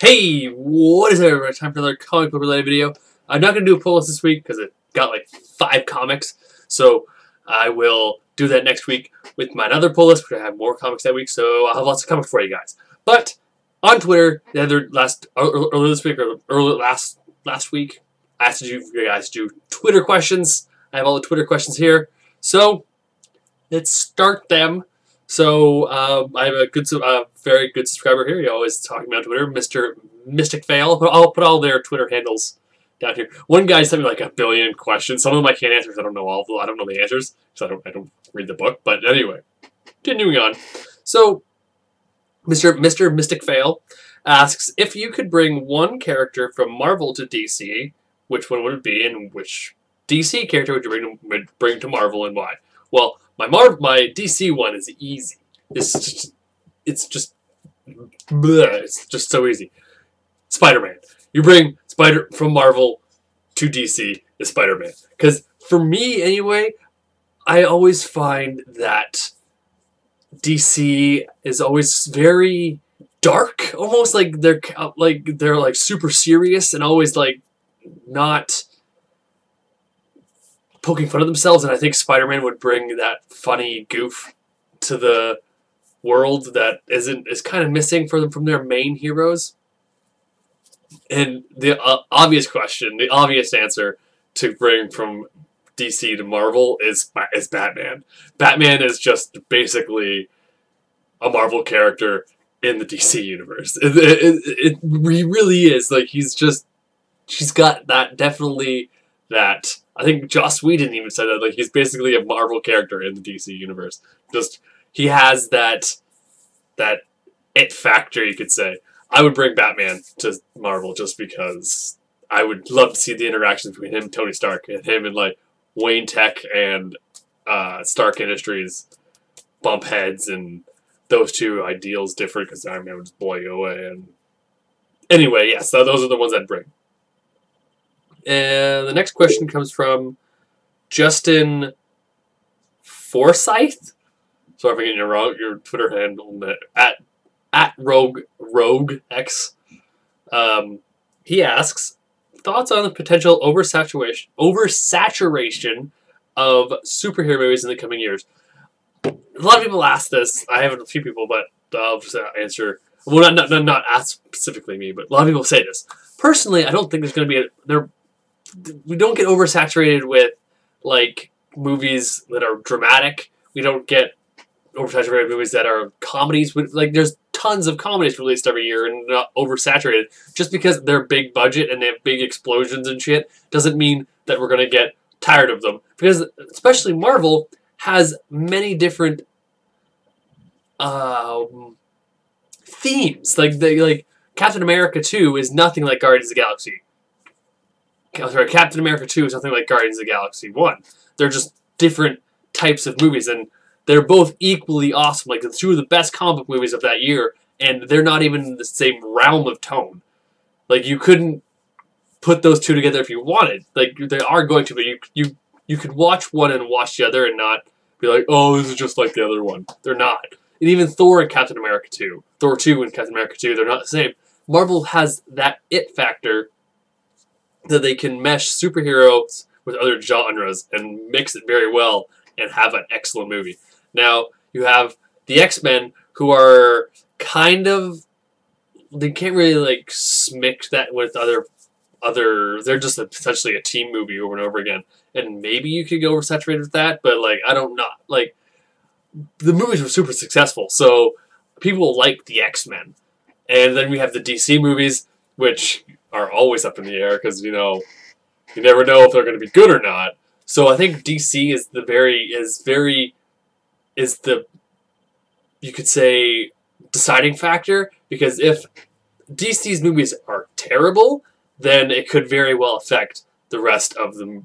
Hey, what is it, everybody? Time for another comic book related video. I'm not going to do a pull list this week because it got like 5 comics. So I will do that next week with my other pull list, which I have more comics that week. So I'll have lots of comics for you guys. But on Twitter, earlier this week or last week, I asked you guys to do Twitter questions. I have all the Twitter questions here. So let's start them. So I have a very good subscriber here. He always talking about Twitter, Mr. Mystic Fail. I'll put all their Twitter handles down here. One guy sent me like a billion questions. Some of them I can't answer because I don't know all of them. I don't know the answers because I don't read the book. But anyway, continuing on. So Mr. Mystic Fail asks, if you could bring one character from Marvel to DC, which one would it be, and which DC character would you bring to Marvel, and why? Well, my DC one is easy. It's just so easy. Spider-Man. You bring from Marvel to DC is Spider-Man. Because for me, anyway, I always find that DC is always very dark, almost like they're super serious and always like not poking fun of themselves, and I think Spider-Man would bring that funny goof to the world that is kind of missing from their main heroes. And the obvious question, the obvious answer to bring from DC to Marvel is Batman. Batman is just basically a Marvel character in the DC universe. It really is. Like she's got that, definitely that. I think Joss Whedon even said that, like, he's basically a Marvel character in the DC universe. Just, he has that it factor, you could say. I would bring Batman to Marvel just because I would love to see the interactions between him and Tony Stark, and him and, like, Wayne Tech and Stark Industries bump heads, and those two ideals differ because Iron Man would just blow you away. And anyway, yes, those are the ones I'd bring. And the next question comes from Justin Forsyth. Sorry if I'm getting it wrong. Your Twitter handle at RogueX. He asks, thoughts on the potential oversaturation of superhero movies in the coming years. A lot of people ask this. I have a few people, but I'll just answer. Well, not ask specifically me, but a lot of people say this. Personally, I don't think there's going to be we don't get oversaturated with, like, movies that are dramatic. We don't get oversaturated with movies that are comedies. Like, there's tons of comedies released every year and not oversaturated. Just because they're big budget and they have big explosions and shit doesn't mean that we're going to get tired of them. Because, especially Marvel, has many different themes. Like Captain America 2 is nothing like Guardians of the Galaxy. Sorry, Captain America 2 is nothing like Guardians of the Galaxy 1. They're just different types of movies, and they're both equally awesome. Like, the two of the best comic book movies of that year, and they're not even in the same realm of tone. Like, you couldn't put those two together if you wanted. Like, they are going to, but you could watch one and watch the other and not be like, oh, this is just like the other one. They're not. And even Thor and Captain America 2. Thor 2 and Captain America 2, they're not the same. Marvel has that it factor that they can mesh superheroes with other genres and mix it very well and have an excellent movie. Now, you have the X-Men, who are kind of, they can't really, like, mix that with other, they're just essentially a team movie over and over again. And maybe you could go oversaturated with that, but, like, I don't know. Like, the movies were super successful, so people like the X-Men. And then we have the DC movies, which are always up in the air because, you know, you never know if they're going to be good or not. So I think DC is the you could say deciding factor, because if DC's movies are terrible, then it could very well affect the rest of the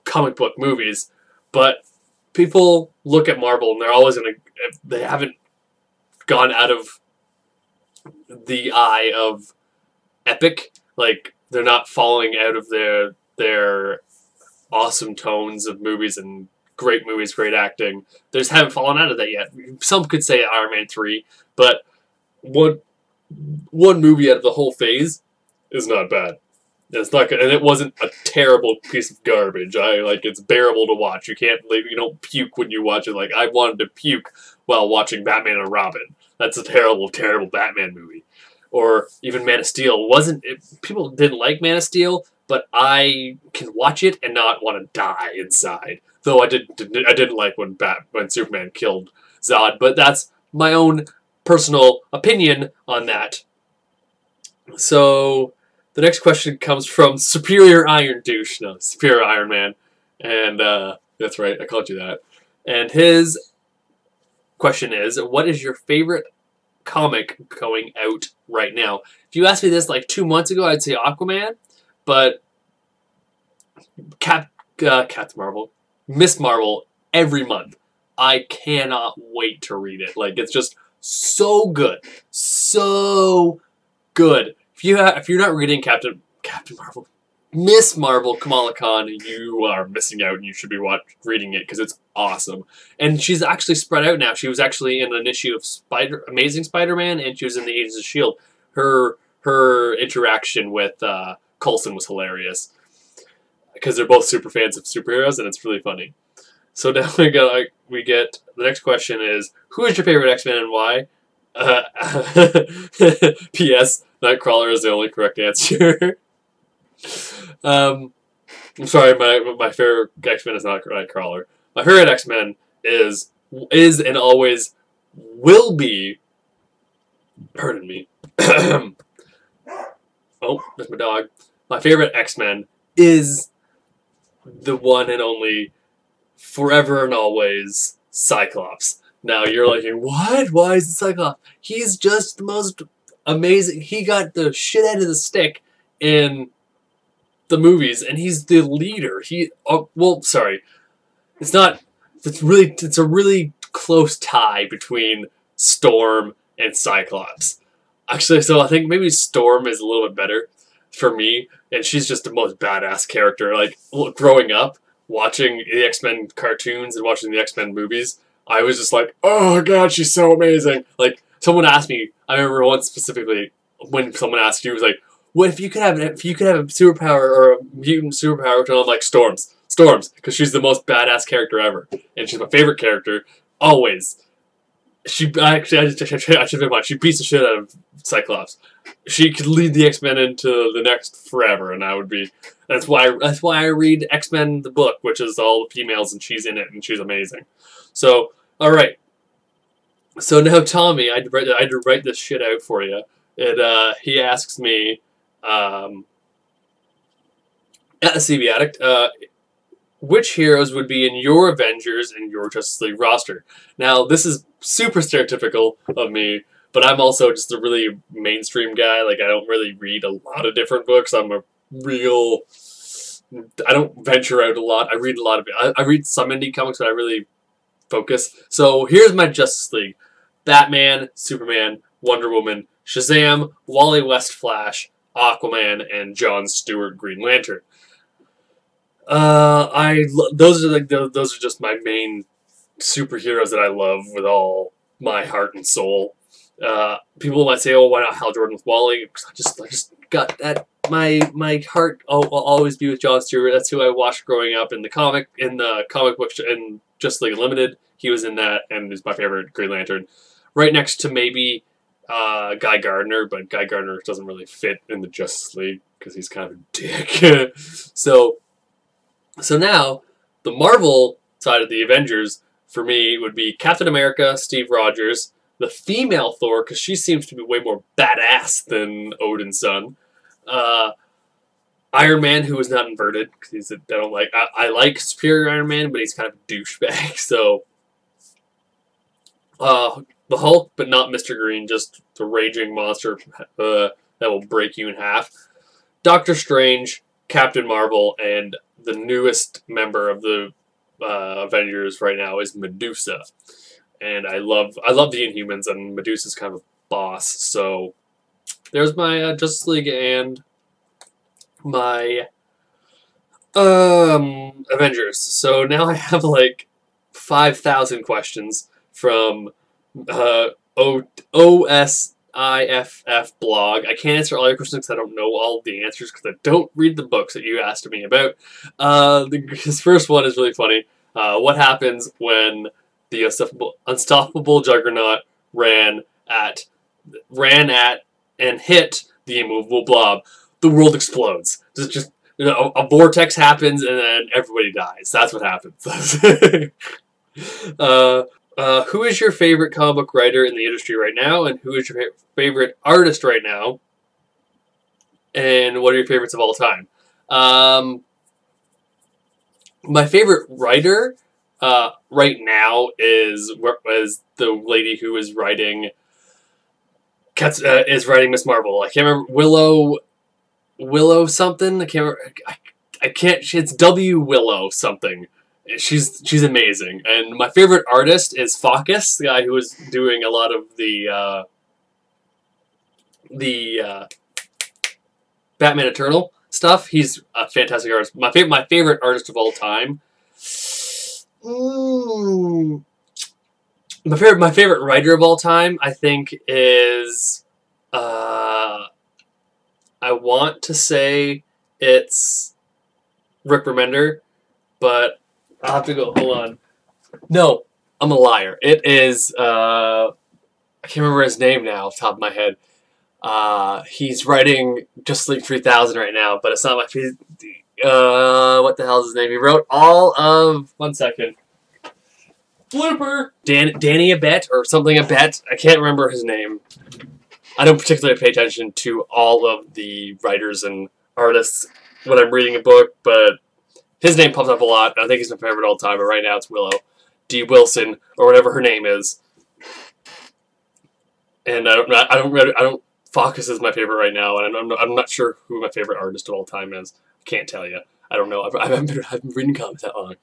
comic book movies. But people look at Marvel and they're always going to, they haven't gone out of the eye of epic. Like, they're not falling out of their awesome tones of movies and great movies, great acting. They just haven't fallen out of that yet. Some could say Iron Man 3, but what one movie out of the whole phase is not bad. It's not good, and it wasn't a terrible piece of garbage. It's bearable to watch. You can't, you don't puke when you watch it. Like, I wanted to puke while watching Batman and Robin. That's a terrible, terrible Batman movie. Or even Man of Steel. People didn't like Man of Steel, but I can watch it and not want to die inside. Though I didn't like when Superman killed Zod, but that's my own personal opinion on that. So the next question comes from Superior Iron Douche. No, Superior Iron Man. And that's right, I called you that. And his question is, what is your favorite comic going out right now? If you asked me this like 2 months ago, I'd say Aquaman. But Captain Marvel, Miss Marvel, every month. I cannot wait to read it. Like, it's just so good. So good. If you're not reading Captain Marvel, Miss Marvel, Kamala Khan, you are missing out, and you should be reading it because it's awesome. And she's actually spread out now. She was actually in an issue of Amazing Spider-Man, and she was in the Agents of S.H.I.E.L.D. Her interaction with Coulson was hilarious because they're both super fans of superheroes, and it's really funny. So now we get the next question is, who is your favorite X-Men and why? P.S. Nightcrawler is the only correct answer. I'm sorry, my favorite X-Men is not Nightcrawler. My favorite X-Men is and always will be. Pardon me. Oh, there's my dog. My favorite X-Men is the one and only, forever and always, Cyclops. Now you're like, what? Why is it Cyclops? He's just the most amazing. He got the shit out of the stick in the movies, and he's the leader. It's a really close tie between Storm and Cyclops. Actually, so I think maybe Storm is a little bit better for me, and she's just the most badass character. Like, growing up, watching the X-Men cartoons and watching the X-Men movies, I was just like, oh god, she's so amazing. Like, someone asked me, I remember once specifically, when someone asked you, was like, what if you could have a superpower or a mutant superpower? And I'm like, Storms, because she's the most badass character ever, and she's my favorite character always. She beats the shit out of Cyclops. She could lead the X-Men into the next forever, and that's why I read X-Men the book, which is all the females, and she's in it, and she's amazing. So, all right. So now, Tommy, I had to write this shit out for you. He asks me, at the CBAddict, which heroes would be in your Avengers and your Justice League roster? Now, this is super stereotypical of me, but I'm also just a really mainstream guy. Like, I don't really read a lot of different books. I don't venture out a lot. I read a lot of it. I read some indie comics, but I really focus. So here's my Justice League: Batman, Superman, Wonder Woman, Shazam, Wally West Flash, Aquaman, and Jon Stewart Green Lantern. Those are just my main superheroes that I love with all my heart and soul. People might say, "Oh, why not Hal Jordan with Wally?" I just got that. My heart will always be with Jon Stewart. That's who I watched growing up in the comic book, in Justice League Unlimited. He was in that, and is my favorite Green Lantern. Right next to maybe Guy Gardner, but Guy Gardner doesn't really fit in the Justice League because he's kind of a dick. So now, the Marvel side of the Avengers, for me, would be Captain America, Steve Rogers, the female Thor, because she seems to be way more badass than Odin's son, Iron Man, who is not inverted, because I like Superior Iron Man, but he's kind of a douchebag, so, the Hulk, but not Mr. Green, just the raging monster that will break you in half, Doctor Strange, Captain Marvel, and the newest member of the Avengers right now is Medusa, and I love the Inhumans, and Medusa's kind of a boss. So there's my Justice League and my Avengers. So now I have like 5,000 questions from OS IFF blog. I can't answer all your questions because I don't know all the answers because I don't read the books that you asked me about. His first one is really funny. What happens when the unstoppable juggernaut ran at and hit the immovable blob? The world explodes. Just a vortex happens and then everybody dies. That's what happens. Who is your favorite comic book writer in the industry right now, and who is your favorite artist right now, and what are your favorites of all time? My favorite writer right now is the lady who is writing Miss Marvel. I can't remember Willow something. I can't remember. I can't. It's W Willow something. She's amazing, and my favorite artist is Focus, the guy who is doing a lot of the Batman Eternal stuff. He's a fantastic artist. My favorite artist of all time. My favorite writer of all time, I think, is I want to say it's Rick Remender, but I'll have to go. Hold on. No, I'm a liar. It is. I can't remember his name now off the top of my head. He's writing Justice League 3000 right now, but it's not my favorite. What the hell is his name? He wrote all of. 1 second. Blooper. Danny Abet or something Abet. I can't remember his name. I don't particularly pay attention to all of the writers and artists when I'm reading a book, but his name pops up a lot. I think he's my favorite all time, but right now it's Willow D. Wilson or whatever her name is. And I don't. Focus is my favorite right now, and I'm not sure who my favorite artist of all time is. I can't tell you. I don't know. I haven't been reading comics that long.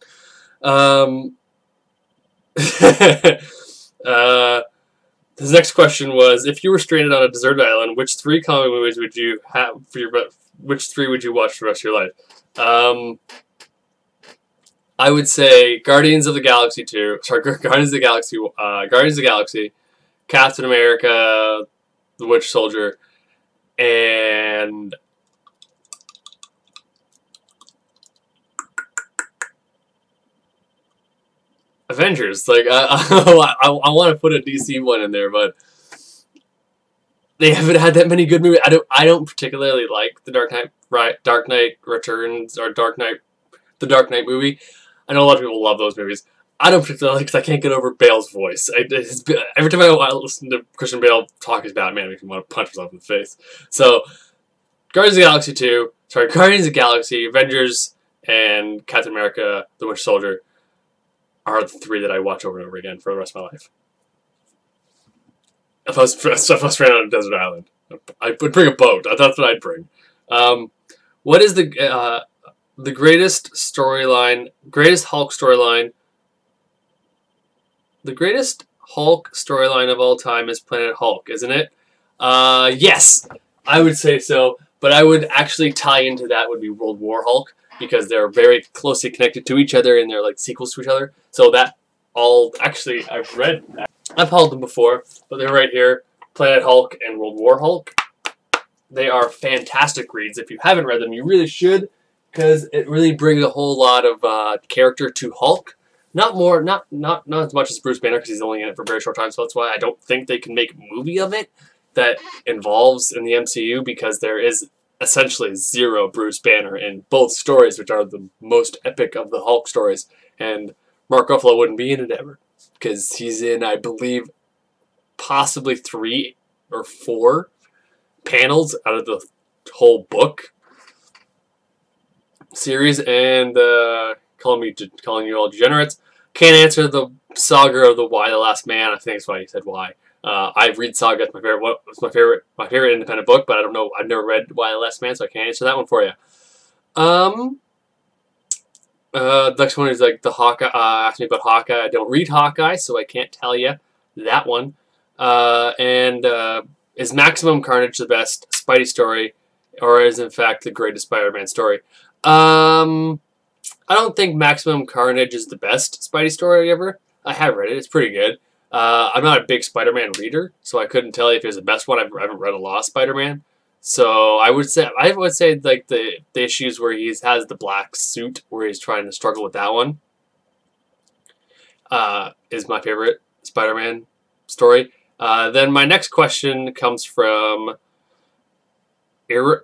His next question was: if you were stranded on a deserted island, which 3 comic movies would you have for your? Which 3 would you watch for the rest of your life? I would say Guardians of the Galaxy 2. Sorry, Guardians of the Galaxy. Guardians of the Galaxy, Captain America, the Winter Soldier, and Avengers. Like I want to put a DC one in there, but they haven't had that many good movies. I don't particularly like the Dark Knight Returns or the Dark Knight movie. I know a lot of people love those movies. I don't particularly like because I can't get over Bale's voice. Every time I listen to Christian Bale talk his Batman, it makes me want to punch himself in the face. So, Guardians of the Galaxy 2, Guardians of the Galaxy, Avengers, and Captain America, the Winter Soldier are the 3 that I watch over and over again for the rest of my life. If I was stranded on a desert island, I would bring a boat. That's what I'd bring. What is the greatest Hulk storyline? The greatest Hulk storyline of all time is Planet Hulk, isn't it? Yes, I would say so. But I would actually tie into that would be World War Hulk, because they're very closely connected to each other and they're like sequels to each other. So that all actually I've read that. I've held them before, but they're right here. Planet Hulk and World War Hulk. They are fantastic reads. If you haven't read them, you really should, because it really brings a whole lot of character to Hulk. Not as much as Bruce Banner, because he's only in it for a very short time, so that's why I don't think they can make a movie of it that involves in the MCU, because there is essentially 0 Bruce Banner in both stories, which are the most epic of the Hulk stories. And Mark Ruffalo wouldn't be in it ever, because he's in, I believe, possibly 3 or 4 panels out of the whole book series. And calling you all degenerates. Can't answer the saga of the Y, the Last Man. I think that's why he said Y. I read Saga. It's my favorite independent book, but I don't know. I've never read Y, the Last Man, so I can't answer that one for you. The next one is like the Hawkeye. Asked me about Hawkeye. I don't read Hawkeye, so I can't tell you that one. Is Maximum Carnage the best Spidey story, or is in fact the greatest Spider-Man story? I don't think Maximum Carnage is the best Spidey story ever. I have read it. It's pretty good. I'm not a big Spider-Man reader, so I couldn't tell you if it was the best one. I haven't read a lot of Spider-Man, so I would say like the issues where he has the black suit, where he's trying to struggle with that one, is my favorite Spider-Man story. Then my next question comes from Aragorn.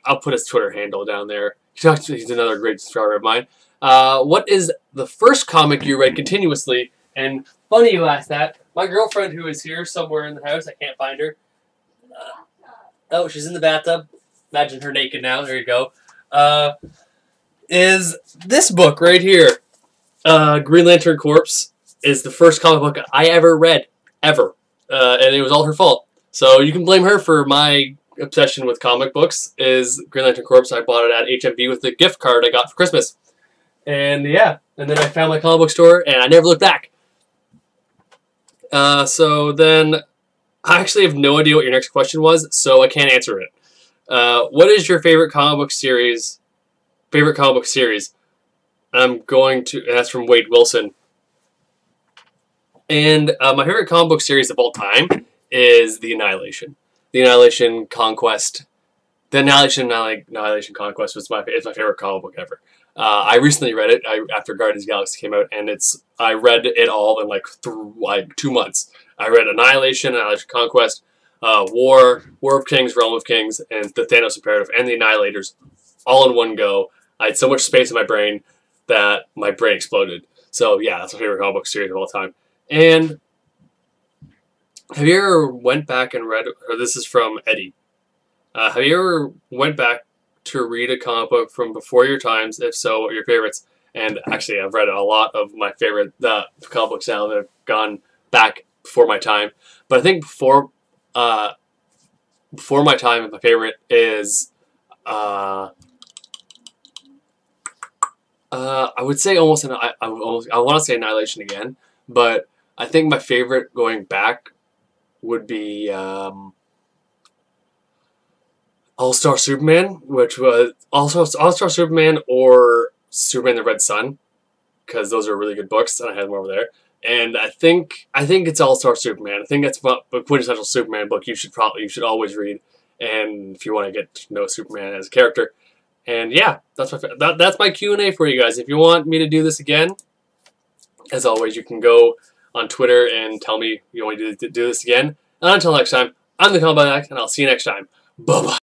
I'll put his Twitter handle down there. He's another great subscriber of mine. What is the first comic you read continuously? And funny you asked that. My girlfriend, who is here somewhere in the house, I can't find her. Oh, she's in the bathtub. Imagine her naked now. There you go. Is this book right here. Green Lantern Corps is the first comic book I ever read, ever. And it was all her fault. So you can blame her for my obsession with comic books. Is Green Lantern Corps. I bought it at HMV with the gift card I got for Christmas. And yeah, and then I found my comic book store and I never looked back. So then, I actually have no idea what your next question was, so I can't answer it. What is your favorite comic book series? I'm going to, and that's from Wade Wilson. And my favorite comic book series of all time is The Annihilation. The Annihilation Conquest. The Annihilation Conquest was my favorite comic book ever. I recently read it after Guardians of the Galaxy came out, and I read it all in like 2 months. I read Annihilation Conquest, War of Kings, Realm of Kings, and the Thanos Imperative, and the Annihilators, all in one go. I had so much space in my brain that my brain exploded. So yeah, that's my favorite comic book series of all time. And have you ever went back and read, or this is from Eddie, have you ever went back to read a comic book from before your times? If so, what are your favorites? And actually, I've read a lot of my favorite comic books now that have gone back before my time. But I think before my time, my favorite is I would say I want to say Annihilation again, but I think my favorite going back would be All-Star Superman, which was also All-Star Superman or Superman the Red Sun, because those are really good books, and I had them over there. And I think it's All-Star Superman. I think that's a quintessential Superman book you should always read, and if you want to get to know Superman as a character. And yeah, that's my Q&A for you guys. If you want me to do this again, as always, you can go on Twitter and tell me you want me to do this again. And until next time, I'm the CBAddict, and I'll see you next time. Bye-bye.